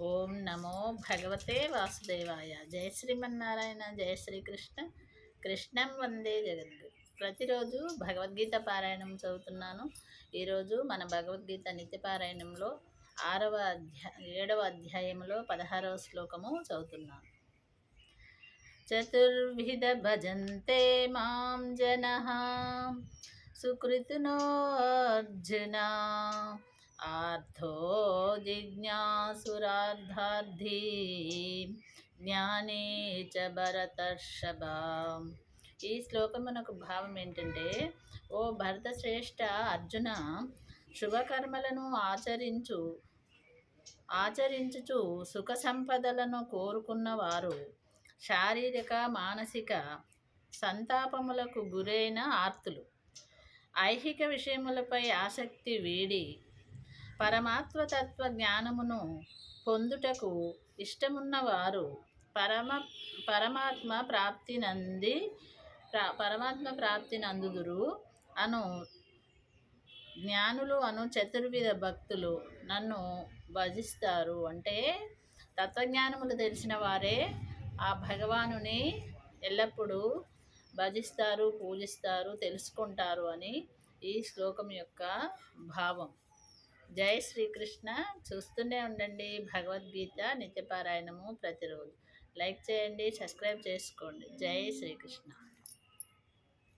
ఓం నమో భగవతే వాసుదేవాయ. జయ శ్రీమన్నారాయణ, జయ శ్రీకృష్ణ. కృష్ణం వందే జగద్గురు. ప్రతిరోజు భగవద్గీత పారాయణం చదువుతున్నాను. ఈరోజు మన భగవద్గీత నిత్యపారాయణంలో 7వ అధ్యాయంలో 16వ శ్లోకము చదువుతున్నాను. చతుర్విధ భజంతే మాం జనః సుకృతినో అర్జున ఆర్థో జిజ్ఞాసురార్థార్థీ జ్ఞానే చ భరతర్షభ. ఈ శ్లోకమునకు భావం ఏంటంటే, ఓ భరత శ్రేష్ఠ అర్జున, శుభకర్మలను ఆచరించుచు సుఖ సంపదలను కోరుకున్నవారు శారీరక మానసిక సంతాపములకు గురైన ఆర్తులు, ఐహిక విషయములపై ఆసక్తి వీడి పరమాత్మతత్వ జ్ఞానమును పొందుటకు ఇష్టమున్నవారు పరమాత్మ ప్రాప్తి నందుదురు అను జ్ఞానులు అను చతుర్విధ భక్తులు నన్ను భజిస్తారు. అంటే తత్వజ్ఞానములు తెలిసిన వారే ఆ భగవానుని ఎల్లప్పుడూ భజిస్తారు, పూజిస్తారు, తెలుసుకుంటారు అని ఈ శ్లోకం యొక్క భావం. జై శ్రీకృష్ణ. చూస్తూనే ఉండండి భగవద్గీత నిత్యపారాయణము ప్రతిరోజు. లైక్ చేయండి, సబ్స్క్రైబ్ చేసుకోండి. జై శ్రీకృష్ణ.